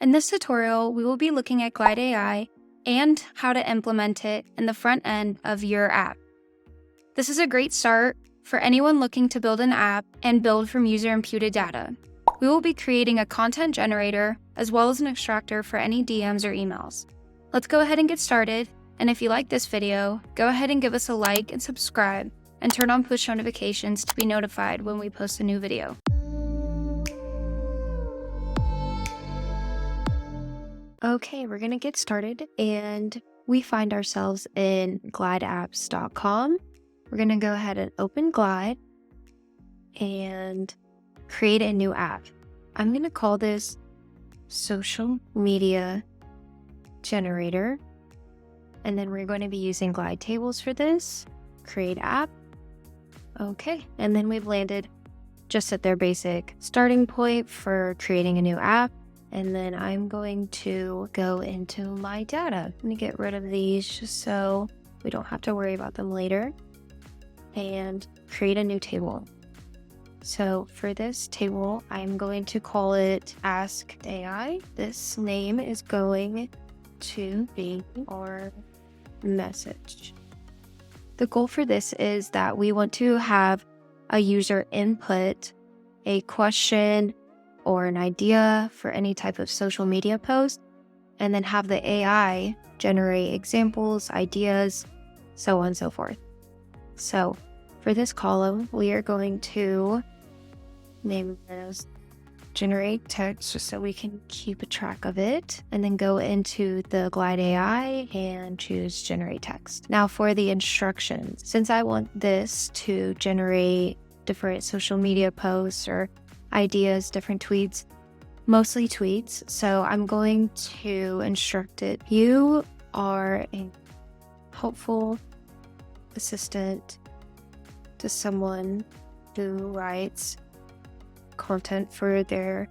In this tutorial, we will be looking at Glide AI and how to implement it in the front end of your app. This is a great start for anyone looking to build an app and build from user-imputed data. We will be creating a content generator as well as an extractor for any DMs or emails. Let's go ahead and get started, and if you like this video, go ahead and give us a like and subscribe, and turn on push notifications to be notified when we post a new video. Okay, we're gonna get started, and we find ourselves in glideapps.com. We're gonna go ahead and open Glide and create a new app. I'm gonna call this social media generator, and then we're going to be using Glide tables for this. Create app. Okay, and then we've landed just at their basic starting point for creating a new app. And then I'm going to go into my data. I'm gonna get rid of these just so we don't have to worry about them later, and create a new table. So for this table, I'm going to call it Ask AI. This name is going to be our message. The goal for this is that we want to have a user input a question or an idea for any type of social media post, and then have the AI generate examples, ideas, so on and so forth. So for this column, we are going to name it as generate text just so we can keep a track of it, and then go into the Glide AI and choose generate text. Now for the instructions, since I want this to generate different social media posts or ideas, different tweets, mostly tweets, so I'm going to instruct it. You are a helpful assistant to someone who writes content for their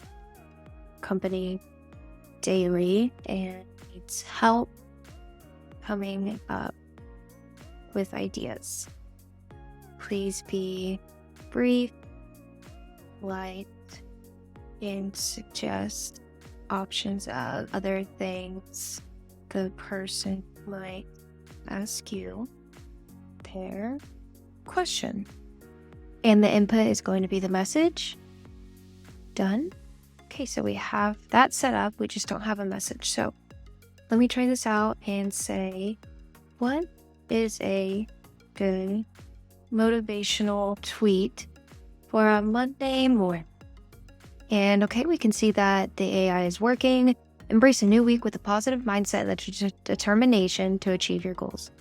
company daily and needs help coming up with ideas. Please be brief, light, and suggest options of other things the person might ask you their question. And the input is going to be the message. Done. Okay, so we have that set up. We just don't have a message. So let me try this out and say, what is a good motivational tweet for a Monday morning? And okay, we can see that the AI is working. Embrace a new week with a positive mindset and the determination to achieve your goals.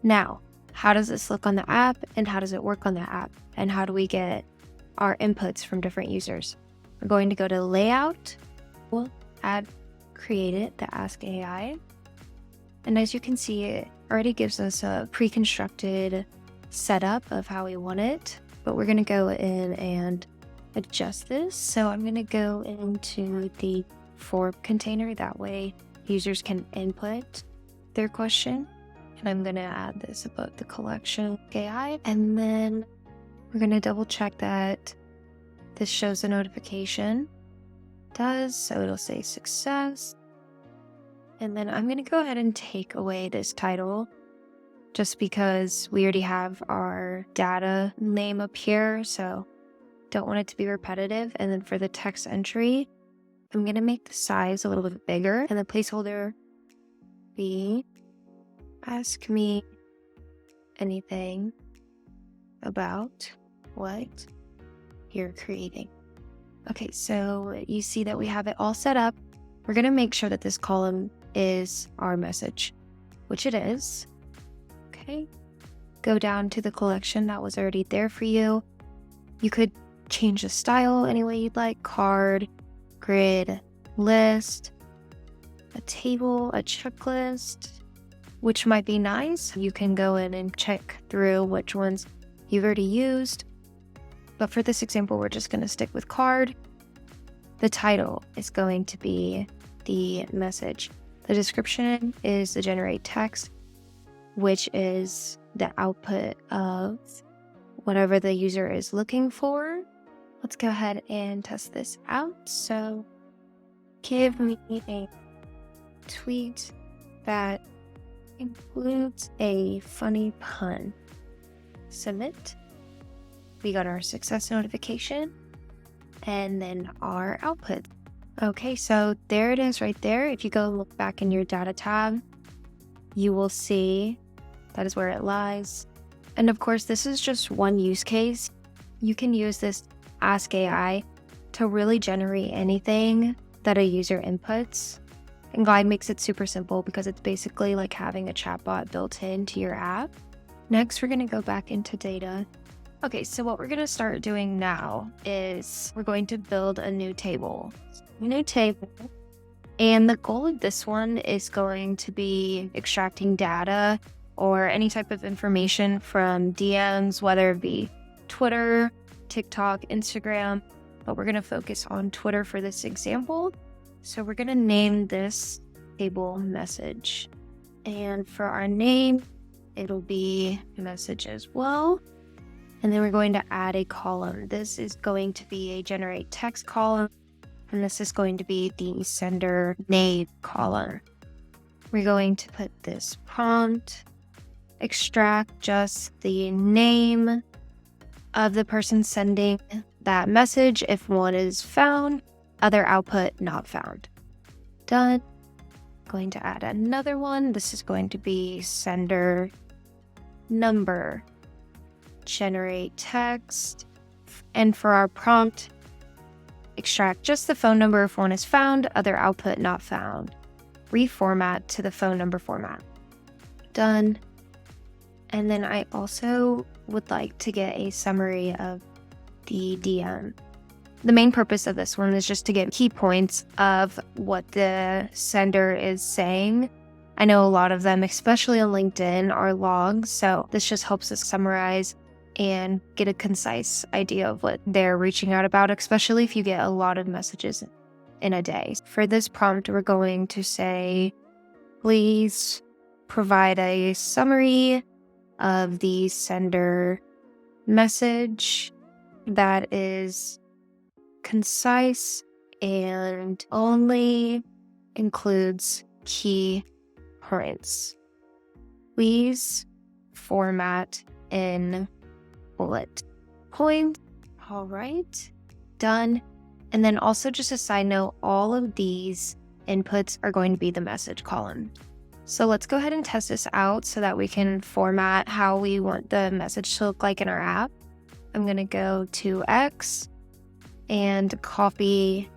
Now, how does this look on the app, and how does it work on the app? And how do we get our inputs from different users? We're going to go to layout. We'll add created the Ask AI. And as you can see, it already gives us a pre-constructed setup of how we want it. But we're going to go in and adjust this. So I'm going to go into the form container. That way users can input their question. And I'm going to add this about the collection AI. And then we're going to double check that this shows a notification. It does, so it'll say success. And then I'm going to go ahead and take away this title just because we already have our data name up here, so don't want it to be repetitive. And then for the text entry, I'm going to make the size a little bit bigger, and the placeholder be ask me anything about what you're creating. Okay, so you see that we have it all set up. We're going to make sure that this column is our message, which it is. Okay, go down to the collection that was already there for you. You could change the style any way you'd like: card, grid, list, a table, a checklist, which might be nice. You can go in and check through which ones you've already used. But for this example, we're just going to stick with card. The title is going to be the message. The description is the generate text, which is the output of whatever the user is looking for. Let's go ahead and test this out. So Give me a tweet that includes a funny pun. Submit. We got our success notification and then our output. Okay, so there it is right there. If you go look back in your data tab, you will see that is where it lies. And of course, this is just one use case. You can use this Ask AI to really generate anything that a user inputs. And Glide makes it super simple because it's basically like having a chatbot built into your app. Next, we're going to go back into data. Okay, so what we're going to start doing now is we're going to build a new table. And the goal of this one is going to be extracting data or any type of information from DMs, whether it be Twitter, TikTok, Instagram, but we're going to focus on Twitter for this example. So we're going to name this table message. And for our name, it'll be message as well. And then we're going to add a column. This is going to be a generate text column. And this is going to be the sender name column. We're going to put this prompt, extract just the name of the person sending that message if one is found, other output not found. Done. Going to add another one. This is going to be sender number, generate text, and for our prompt, extract just the phone number if one is found, other output not found. Reformat to the phone number format. Done. And then I also would like to get a summary of the DM. The main purpose of this one is just to get key points of what the sender is saying. I know a lot of them, especially on LinkedIn, are logs, so this just helps us summarize and get a concise idea of what they're reaching out about, especially if you get a lot of messages in a day. For this prompt, we're going to say, please provide a summary of the sender message that is concise and only includes key points. Please format in bullet point. All right, done. And then also just a side note, all of these inputs are going to be the message column. So let's go ahead and test this out so that we can format how we want the message to look like in our app. I'm going to go to X and copy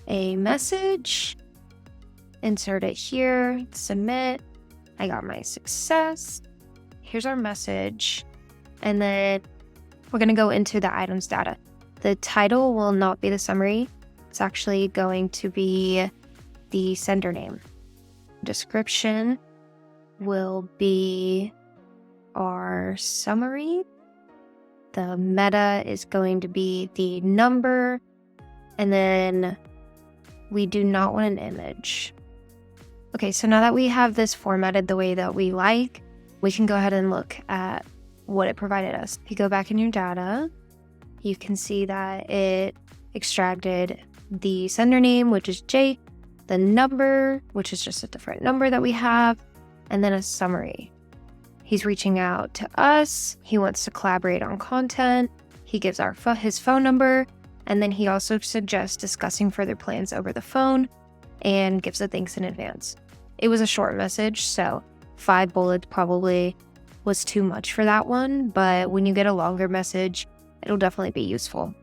a message, insert it here, submit. I got my success. Here's our message. And then we're going to go into the items data. The title will not be the summary. It's actually going to be the sender name. Description will be our summary. The meta is going to be the number. And then we do not want an image. Okay, so now that we have this formatted the way that we like, we can go ahead and look at what it provided us. If you go back in your data, you can see that it extracted the sender name, which is Jake, the number, which is just a different number that we have, and then a summary. He's reaching out to us. He wants to collaborate on content. He gives his phone number, and then he also suggests discussing further plans over the phone and gives the thanks in advance. It was a short message, so 5 bullets probably was too much for that one, but when you get a longer message, it'll definitely be useful.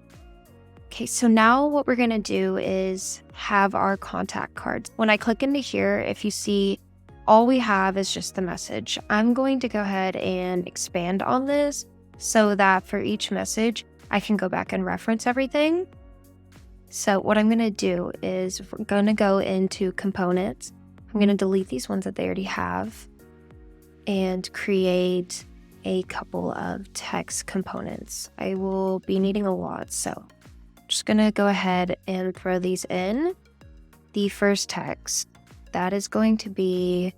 Okay, so now what we're gonna do is have our contact cards. When I click into here, if you see, all we have is just the message. I'm going to go ahead and expand on this so that for each message, I can go back and reference everything. So what I'm gonna do is we're gonna go into components. I'm gonna delete these ones that they already have and create a couple of text components. I will be needing a lot, so I'm just gonna go ahead and throw these in. The first text, that is going to be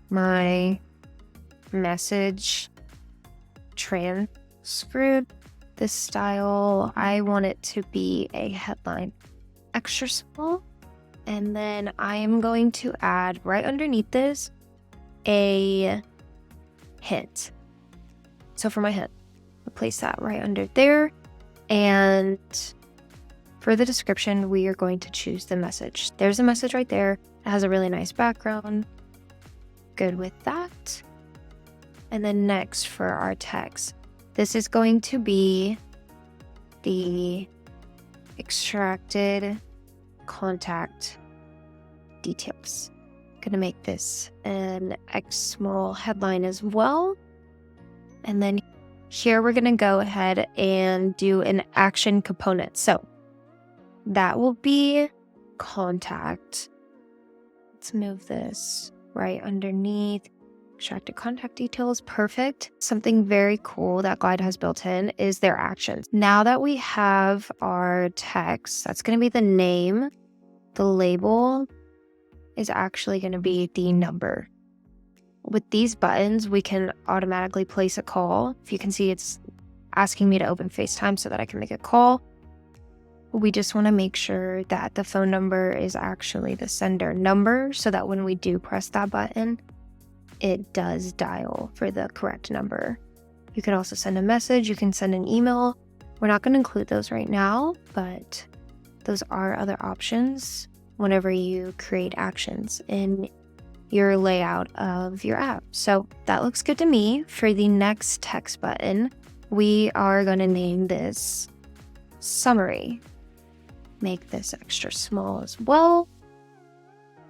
my message transcript. This style, I want it to be a headline. Extra small. And then I am going to add right underneath this a hint. So for my hint, I'll place that right under there. And for the description, we are going to choose the message. There's a message right there. It has a really nice background. Good with that. And then next for our text, this is going to be the extracted contact details. I'm gonna make this an X small headline as well. And then here we're gonna go ahead and do an action component. So that will be contact. Let's move this right underneath. Extracted contact details, perfect. Something very cool that Glide has built in is their actions. Now that we have our text, that's going to be the name. The label is actually going to be the number. With these buttons, we can automatically place a call. If you can see, it's asking me to open FaceTime so that I can make a call. We just want to make sure that the phone number is actually the sender number so that when we do press that button, it does dial for the correct number. You can also send a message. You can send an email. We're not going to include those right now, but those are other options whenever you create actions in your layout of your app. So that looks good to me. For the next text button, we are going to name this summary. Make this extra small as well.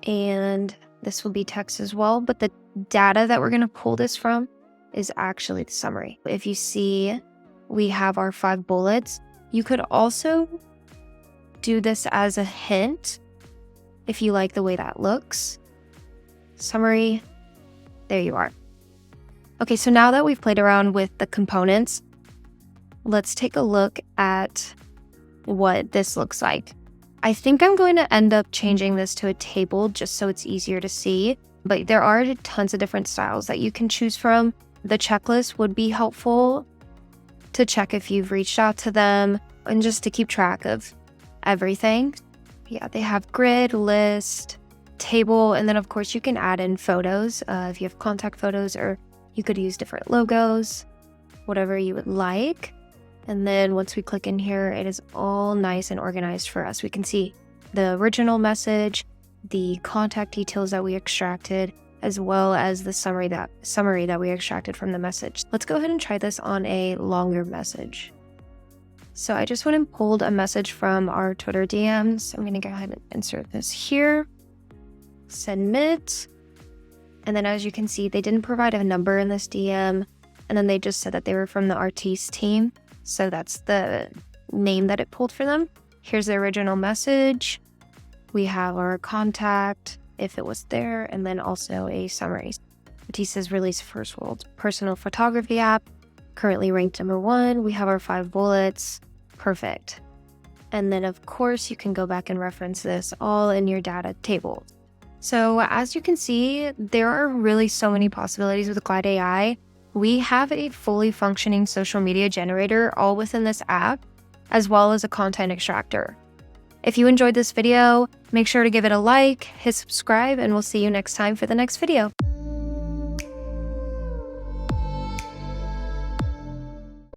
And this will be text as well, but the data that we're going to pull this from is actually the summary. If you see, we have our 5 bullets. You could also do this as a hint if you like the way that looks. Summary, there you are. Okay, so now that we've played around with the components, let's take a look at what this looks like. I think I'm going to end up changing this to a table just so it's easier to see, but there are tons of different styles that you can choose from. The checklist would be helpful to check if you've reached out to them and just to keep track of everything. Yeah, they have grid, list, table, and then of course you can add in photos if you have contact photos, or you could use different logos, whatever you would like. And then once we click in here, it is all nice and organized for us. We can see the original message, the contact details that we extracted, as well as the summary that we extracted from the message. Let's go ahead and try this on a longer message. So I just went and pulled a message from our Twitter DMs. I'm gonna go ahead and insert this here, submit. And then as you can see, they didn't provide a number in this DM. And then they just said that they were from the Artiste team. So that's the name that it pulled for them. Here's the original message. We have our contact, if it was there, and then also a summary. Artiste has released first world personal photography app, currently ranked #1. We have our 5 bullets. Perfect. And then of course you can go back and reference this all in your data table. So as you can see, there are really so many possibilities with Glide AI. We have a fully functioning social media generator all within this app, as well as a content extractor. If you enjoyed this video, make sure to give it a like, hit subscribe, and we'll see you next time for the next video.